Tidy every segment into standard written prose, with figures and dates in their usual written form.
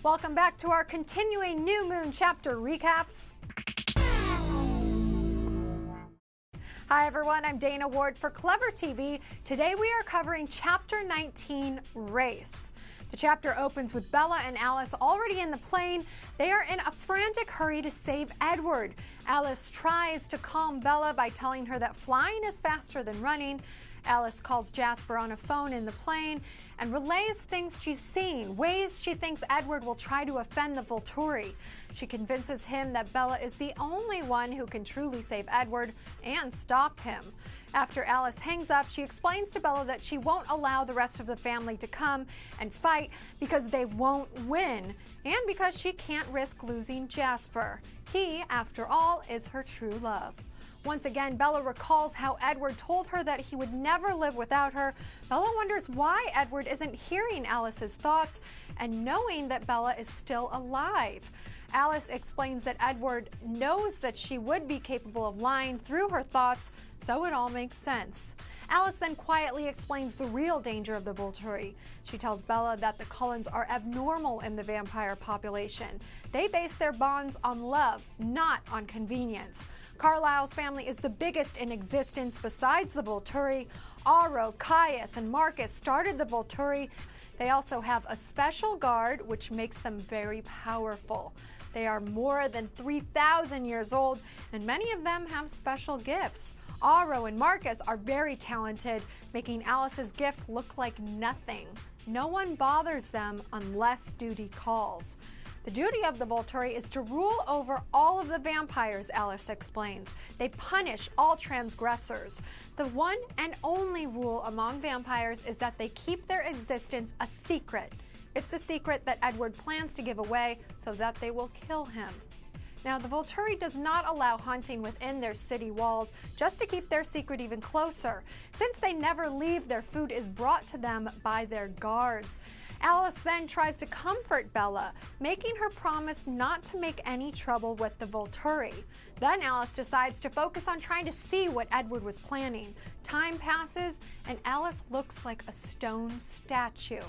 Welcome back to our continuing New Moon chapter recaps. Hi everyone, I'm Dana Ward for Clever TV. Today we are covering Chapter 19, Race. The chapter opens with Bella and Alice already in the plane. They are in a frantic hurry to save Edward. Alice tries to calm Bella by telling her that flying is faster than running. Alice calls Jasper on a phone in the plane and relays things she's seen, ways she thinks Edward will try to offend the Volturi. She convinces him that Bella is the only one who can truly save Edward and stop him. After Alice hangs up, she explains to Bella that she won't allow the rest of the family to come and fight because they won't win, and because she can't risk losing Jasper. He, after all, is her true love. Once again, Bella recalls how Edward told her that he would never live without her. Bella wonders why Edward isn't hearing Alice's thoughts and knowing that Bella is still alive. Alice explains that Edward knows that she would be capable of lying through her thoughts, so it all makes sense. Alice then quietly explains the real danger of the Volturi. She tells Bella that the Cullens are abnormal in the vampire population. They base their bonds on love, not on convenience. Carlisle's family is the biggest in existence besides the Volturi. Aro, Caius, and Marcus started the Volturi. They also have a special guard, which makes them very powerful. They are more than 3,000 years old, and many of them have special gifts. Aro and Marcus are very talented, making Alice's gift look like nothing. No one bothers them unless duty calls. The duty of the Volturi is to rule over all of the vampires, Alice explains. They punish all transgressors. The one and only rule among vampires is that they keep their existence a secret. It's a secret that Edward plans to give away so that they will kill him. Now, the Volturi does not allow hunting within their city walls, just to keep their secret even closer. Since they never leave, their food is brought to them by their guards. Alice then tries to comfort Bella, making her promise not to make any trouble with the Volturi. Then Alice decides to focus on trying to see what Edward was planning. Time passes, and Alice looks like a stone statue.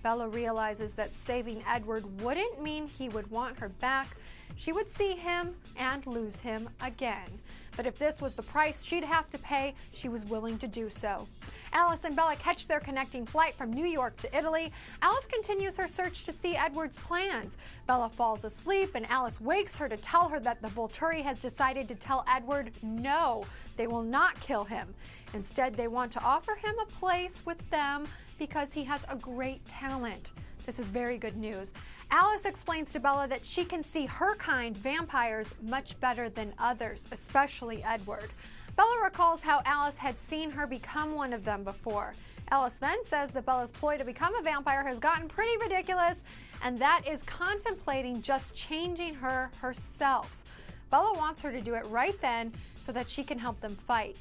Bella realizes that saving Edward wouldn't mean he would want her back. She would see him and lose him again. But if this was the price she'd have to pay, she was willing to do so. Alice and Bella catch their connecting flight from New York to Italy. Alice continues her search to see Edward's plans. Bella falls asleep, and Alice wakes her to tell her that the Volturi has decided to tell Edward no, they will not kill him. Instead, they want to offer him a place with them because he has a great talent. This is very good news. Alice explains to Bella that she can see her kind, vampires, much better than others, especially Edward. Bella recalls how Alice had seen her become one of them before. Alice then says that Bella's ploy to become a vampire has gotten pretty ridiculous, and that is contemplating just changing her herself. Bella wants her to do it right then so that she can help them fight.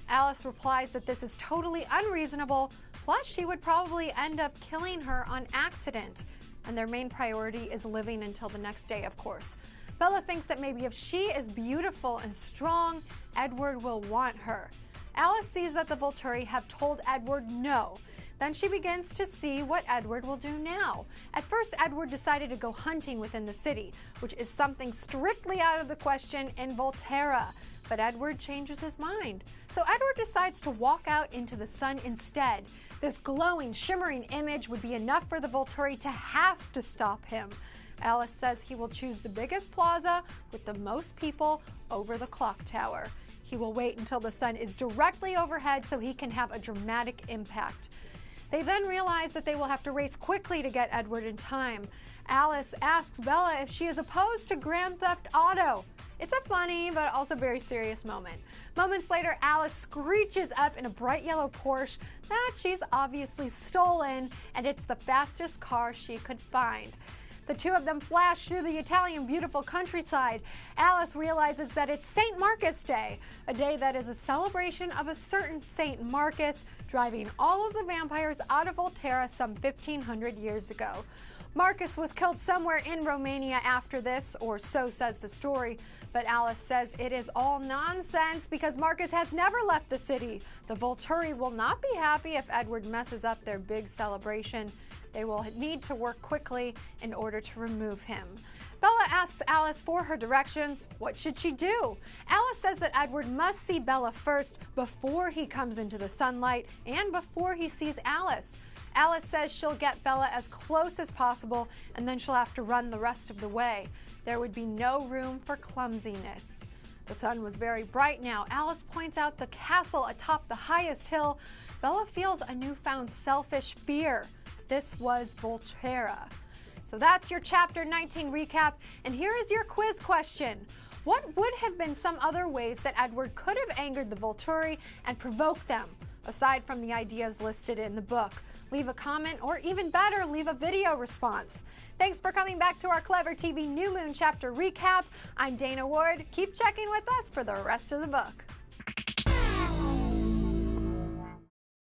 Alice replies that this is totally unreasonable, plus she would probably end up killing her on accident. And their main priority is living until the next day, of course. Bella thinks that maybe if she is beautiful and strong, Edward will want her. Alice sees that the Volturi have told Edward no. Then she begins to see what Edward will do now. At first, Edward decided to go hunting within the city, which is something strictly out of the question in Volterra. But Edward changes his mind. So Edward decides to walk out into the sun instead. This glowing, shimmering image would be enough for the Volturi to have to stop him. Alice says he will choose the biggest plaza with the most people over the clock tower. He will wait until the sun is directly overhead so he can have a dramatic impact. They then realize that they will have to race quickly to get Edward in time. Alice asks Bella if she is opposed to Grand Theft Auto. It's a funny but also very serious moment. Moments later, Alice screeches up in a bright yellow Porsche that she's obviously stolen, and it's the fastest car she could find. The two of them flash through the Italian beautiful countryside. Alice realizes that it's St. Marcus Day, a day that is a celebration of a certain St. Marcus, driving all of the vampires out of Volterra some 1,500 years ago. Marcus was killed somewhere in Romania after this, or so says the story, but Alice says it is all nonsense because Marcus has never left the city. The Volturi will not be happy if Edward messes up their big celebration. They will need to work quickly in order to remove him. Bella asks Alice for her directions. What should she do? Alice says that Edward must see Bella first before he comes into the sunlight and before he sees Alice. Alice says she'll get Bella as close as possible and then she'll have to run the rest of the way. There would be no room for clumsiness. The sun was very bright now. Alice points out the castle atop the highest hill. Bella feels a newfound selfish fear. This was Volturi. So that's your Chapter 19 recap, and here is your quiz question. What would have been some other ways that Edward could have angered the Volturi and provoked them, aside from the ideas listed in the book? Leave a comment, or even better, leave a video response. Thanks for coming back to our Clever TV New Moon Chapter recap. I'm Dana Ward. Keep checking with us for the rest of the book.